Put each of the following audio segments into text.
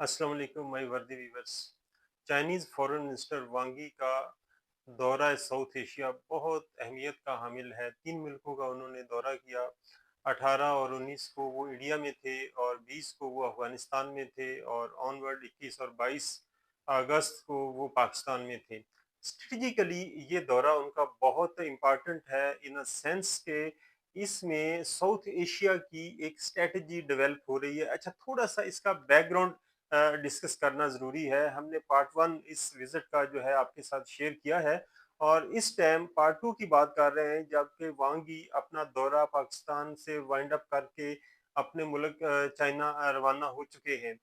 अस्सलाम वालेकुम माय वर्दी वीवर्स। चाइनीज़ फॉरेन मिनिस्टर वांगी का दौरा साउथ एशिया बहुत अहमियत का हामिल है। 3 मुल्कों का उन्होंने दौरा किया। 18 और 19 को वो इंडिया में थे और 20 को वो अफ़गानिस्तान में थे और ऑनवर्ड 21 और 22 अगस्त को वो पाकिस्तान में थे। स्ट्रेटेजिकली ये दौरा उनका बहुत इम्पोर्टेंट है इन अ सेंस के इसमें साउथ एशिया की एक स्ट्रेटजी डेवलप हो रही है। अच्छा, थोड़ा-सा इसका बैकग्राउंड डिस्कस करना ज़रूरी है। हमने पार्ट 1 इस विज़िट का जो है आपके साथ शेयर किया है और इस टाइम पार्ट 2 की बात कर रहे हैं जबकि वांग ही अपना दौरा पाकिस्तान से वाइंड अप करके अपने मुल्क चाइना रवाना हो चुके हैं।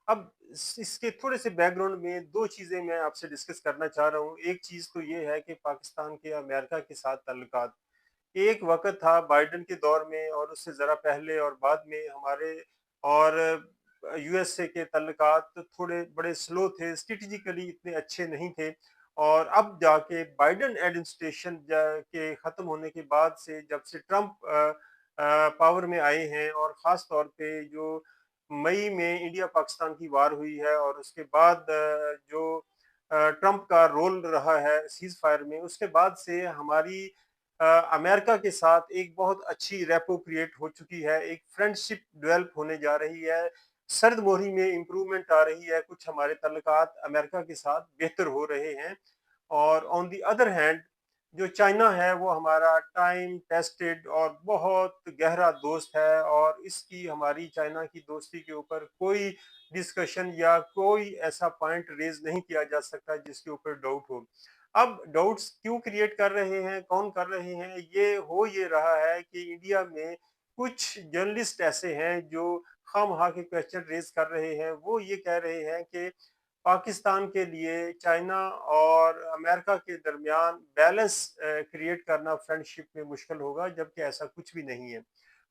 अब इसके थोड़े से बैकग्राउंड में 2 चीज़ें मैं आपसे डिस्कस करना चाह रहा हूँ। एक चीज़ तो ये है कि पाकिस्तान के अमेरिका के साथ ताल्लुकात। एक वक़्त था बाइडेन के दौर में और उससे ज़रा पहले और बाद में हमारे और यूएसए के तल्लुकात थोड़े बड़े स्लो थे, स्ट्रैटेजिकली इतने अच्छे नहीं थे। और अब जाके बाइडेन एडमिनिस्ट्रेशन के ख़त्म होने के बाद से जब से ट्रंप पावर में आए हैं और ख़ास तौर पे जो मई में इंडिया पाकिस्तान की वार हुई है और उसके बाद जो ट्रंप का रोल रहा है सीज़ फायर में, उसके बाद से हमारी अमेरिका के साथ एक बहुत अच्छी रेपो क्रिएट हो चुकी है, एक फ्रेंडशिप डेवलप होने जा रही है, सर्द मोहरी में इम्प्रूवमेंट आ रही है, कुछ हमारे तल्लुकात अमेरिका के साथ बेहतर हो रहे हैं। और ऑन द अदर हैंड जो चाइना है वो हमारा टाइम टेस्टेड और बहुत गहरा दोस्त है और इसकी हमारी चाइना की दोस्ती के ऊपर कोई डिस्कशन या कोई ऐसा पॉइंट रेज नहीं किया जा सकता जिसके ऊपर डाउट हो। अब डाउट्स क्यों क्रिएट कर रहे हैं, कौन कर रहे हैं? ये रहा है कि इंडिया में कुछ जर्नलिस्ट ऐसे हैं जो खामखा के क्वेश्चन रेज कर रहे हैं। वो ये कह रहे हैं कि पाकिस्तान के लिए चाइना और अमेरिका के दरमियान बैलेंस क्रिएट करना फ्रेंडशिप में मुश्किल होगा, जबकि ऐसा कुछ भी नहीं है।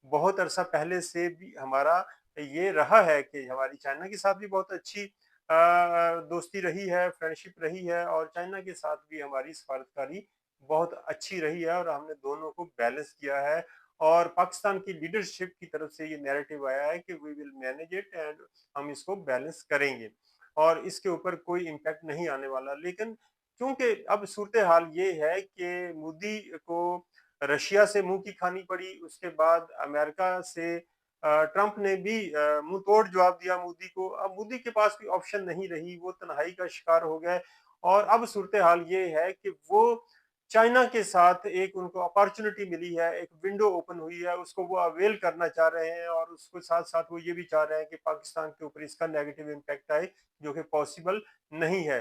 बहुत अरसा पहले से भी हमारा ये रहा है कि हमारी चाइना के साथ भी बहुत अच्छी दोस्ती रही है, फ्रेंडशिप रही है और चाइना के साथ भी हमारी सफारतकारी बहुत अच्छी रही है और हमने दोनों को बैलेंस किया है। और पाकिस्तान की लीडरशिप की तरफ से ये नैरेटिव आया है कि we will manage it and हम इसको बैलेंस करेंगे और इसके ऊपर कोई इम्पैक्ट नहीं आने वाला। लेकिन चूंकि अब सूरत हाल ये है कि मोदी को रशिया से मुंह की खानी पड़ी, उसके बाद अमेरिका से ट्रंप ने भी मुंह तोड़ जवाब दिया मोदी को। अब मोदी के पास कोई ऑप्शन नहीं रही, वो तन्हाई का शिकार हो गए और अब सूरत हाल ये है कि वो चाइना के साथ एक उनको अपॉर्चुनिटी मिली है, एक विंडो ओपन हुई है, उसको वो अवेल करना चाह रहे हैं और उसके साथ-साथ वो ये भी चाह रहे हैं कि पाकिस्तान के ऊपर इसका नेगेटिव इम्पैक्ट आए, जो कि पॉसिबल नहीं है।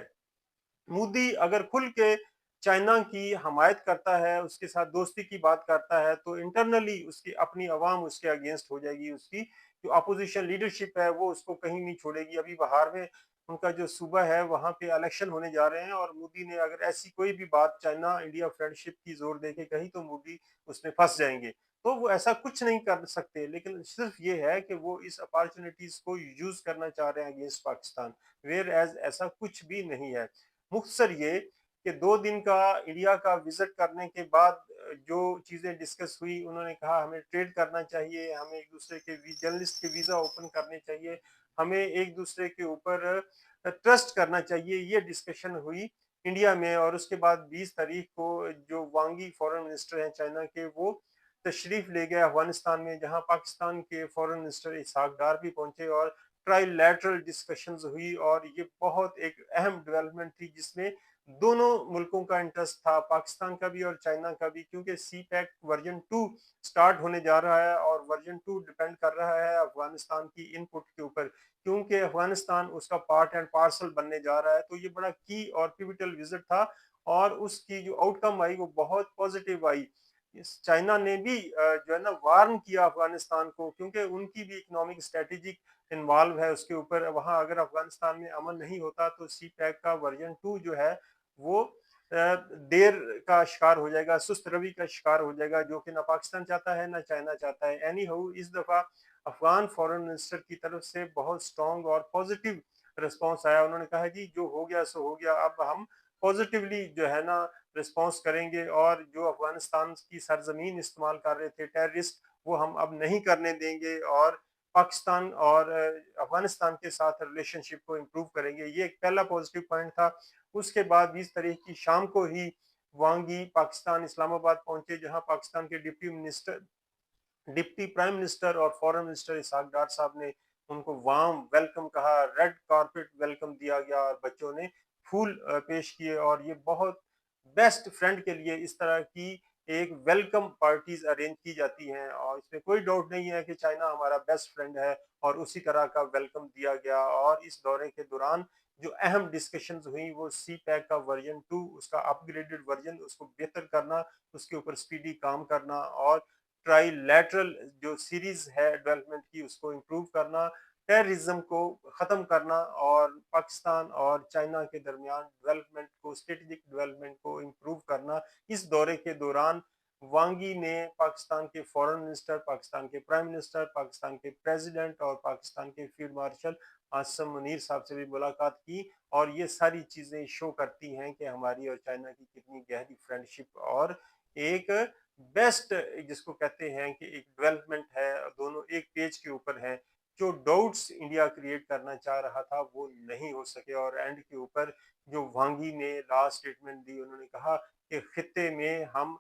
मोदी अगर खुल के चाइना की हमायत करता है, उसके साथ दोस्ती की बात करता है, तो इंटरनली उसकी अपनी अवाम उसके अगेंस्ट हो जाएगी। उसकी जो अपोजिशन लीडरशिप है, वो उसको कहीं नहीं छोड़ेगी। अभी बिहार में उनका जो सूबा है, वहाँ पे इलेक्शन होने जा रहे हैं और मोदी ने अगर ऐसी कोई भी बात चाइना इंडिया फ्रेंडशिप की जोर दे के कही, तो मोदी उसमें फंस जाएंगे। तो वो ऐसा कुछ नहीं कर सकते, लेकिन सिर्फ ये है कि वो इस अपॉर्चुनिटीज को यूज करना चाह रहे हैं अगेंस्ट पाकिस्तान, वेयर एज ऐसा कुछ भी नहीं है। मुख्तसर ये कि 2 दिन का इंडिया का विजिट करने के बाद जो चीज़ें डिस्कस हुई, उन्होंने कहा हमें ट्रेड करना चाहिए, हमें एक दूसरे के जर्नलिस्ट के वीज़ा ओपन करने चाहिए, हमें एक दूसरे के ऊपर ट्रस्ट करना चाहिए, ये डिस्कशन हुई इंडिया में। और उसके बाद 20 तारीख को जो वांगी फॉरेन मिनिस्टर हैं चाइना के, वो तशरीफ ले गए अफगानिस्तान में, जहां पाकिस्तान के फॉरेन मिनिस्टर इसहाक डार भी पहुंचे और ट्राइलैटरल डिस्कशंस हुई और ये बहुत एक अहम डेवलपमेंट थी जिसमें दोनों मुल्कों का इंटरेस्ट था, पाकिस्तान का भी और चाइना का भी, क्योंकि सी पैक वर्जन 2 स्टार्ट होने जा रहा है और वर्जन 2 डिपेंड कर रहा है अफगानिस्तान की इनपुट के ऊपर, क्योंकि अफगानिस्तान उसका पार्ट एंड पार्सल बनने जा रहा है। तो ये बड़ा की और पिविटल विजिट था और उसकी जो आउटकम आई वो बहुत पॉजिटिव आई। इस चाइना ने भी जो है ना वार्न किया अफगानिस्तान को, क्योंकि उनकी भी इकोनॉमिक स्ट्रेटेजिक इन्वॉल्व है उसके ऊपर। वहां अगर अफगानिस्तान में अमन नहीं होता तो सी पैक का वर्जन 2 जो है वो देर का शिकार हो जाएगा, सुस्त रवि का शिकार हो जाएगा, जो कि ना पाकिस्तान चाहता है ना चाइना चाहता है। एनी हाउ इस दफा अफगान फॉरेन मिनिस्टर की तरफ से बहुत स्ट्रॉन्ग और पॉजिटिव रिस्पॉन्स आया। उन्होंने कहा जी जो हो गया सो हो गया, अब हम पॉजिटिवली जो है ना रिस्पॉन्स करेंगे और जो अफगानिस्तान की सरजमीन इस्तेमाल कर रहे थे टेररिस्ट, वो हम अब नहीं करने देंगे और पाकिस्तान और अफगानिस्तान के साथ रिलेशनशिप को इम्प्रूव करेंगे। ये एक पहला पॉजिटिव पॉइंट था। उसके बाद 20 तारीख की शाम को ही वांग यी पाकिस्तान इस्लामाबाद पहुंचे, जहां पाकिस्तान के डिप्टी प्राइम मिनिस्टर और फॉरेन मिनिस्टर इसहाक डार साहब ने उनको वार्म वेलकम कहा, रेड कारपेट वेलकम दिया गया और बच्चों ने फूल पेश किए। और ये बहुत बेस्ट फ्रेंड के लिए इस तरह की एक वेलकम पार्टीज अरेंज की जाती हैं, और इसमें कोई डाउट नहीं है कि चाइना हमारा बेस्ट फ्रेंड है और उसी तरह का वेलकम दिया गया। और इस दौरे के दौरान जो अहम डिस्कशंस हुई वो सी पैक का वर्जन 2, उसका अपग्रेडेड वर्जन, उसको बेहतर करना, उसके ऊपर स्पीडी काम करना और ट्राईलैटरल जो सीरीज है डेवलपमेंट की उसको इम्प्रूव करना, टेररिज्म को खत्म करना और पाकिस्तान और चाइना के दरमियान डेवलपमेंट को, स्ट्रेटेजिक डेवलपमेंट को इम्प्रूव करना। इस दौरे के दौरान वांग यी ने पाकिस्तान के फॉरेन मिनिस्टर, पाकिस्तान के प्राइम मिनिस्टर, पाकिस्तान के प्रेसिडेंट और पाकिस्तान के फील्ड मार्शल आसिम मुनीर साहब से भी मुलाकात की। और ये सारी चीजें शो करती हैं कि हमारी और चाइना की कितनी गहरी फ्रेंडशिप और एक बेस्ट, जिसको कहते हैं कि एक डेवलपमेंट है, दोनों एक पेज के ऊपर हैं। जो डाउट्स इंडिया क्रिएट करना चाह रहा था वो नहीं हो सके। और एंड के ऊपर जो वांग यी ने लास्ट स्टेटमेंट दी, उन्होंने कहा कि खित्ते में हम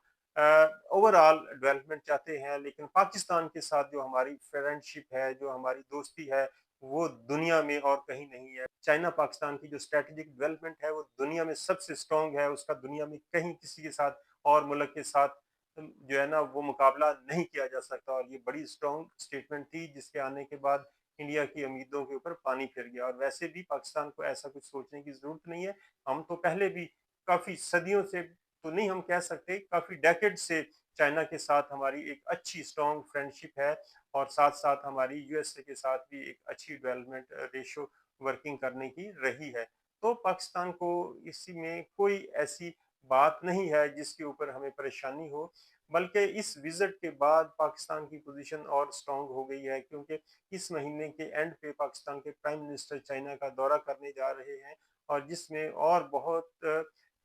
ओवरऑल डेवलपमेंट चाहते हैं, लेकिन पाकिस्तान के साथ जो हमारी फ्रेंडशिप है, जो हमारी दोस्ती है, वो दुनिया में और कहीं नहीं है। चाइना पाकिस्तान की जो स्ट्रेटेजिक डेवलपमेंट है वो दुनिया में सबसे स्ट्रॉन्ग है, उसका दुनिया में कहीं किसी के साथ और मुल्क के साथ जो है ना वो मुकाबला नहीं किया जा सकता। और ये बड़ी स्ट्रॉन्ग स्टेटमेंट थी, जिसके आने के बाद इंडिया की उम्मीदों के ऊपर पानी फिर गया। और वैसे भी पाकिस्तान को ऐसा कुछ सोचने की जरूरत नहीं है। हम तो पहले भी काफी सदियों से, तो नहीं हम कह सकते, काफी डेकेड से चाइना के साथ हमारी एक अच्छी स्ट्रॉन्ग फ्रेंडशिप है। और साथ साथ हमारी यूएसए के साथ भी एक अच्छी डेवलपमेंट रेशो वर्किंग करने की रही है। तो पाकिस्तान को इसी में कोई ऐसी बात नहीं है जिसके ऊपर हमें परेशानी हो, बल्कि इस विजिट के बाद पाकिस्तान की पोजीशन और स्ट्रांग हो गई है, क्योंकि इस महीने के एंड पे पाकिस्तान के प्राइम मिनिस्टर चाइना का दौरा करने जा रहे हैं, और जिसमें और बहुत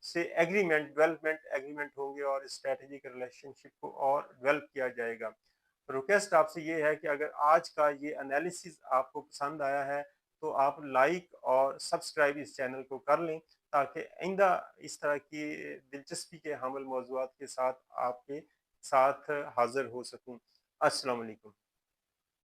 से एग्रीमेंट, डेवलपमेंट एग्रीमेंट होंगे और स्ट्रेटेजिक रिलेशनशिप को और डेवलप किया जाएगा। रिक्वेस्ट आपसे ये है कि अगर आज का ये एनालिसिस आपको पसंद आया है तो आप लाइक और सब्सक्राइब इस चैनल को कर लें, ताकि आइंदा इस तरह की दिलचस्पी के हामिल मौज़ूआत के साथ आपके साथ हाजिर हो सकूं। अस्सलाम वालेकुम।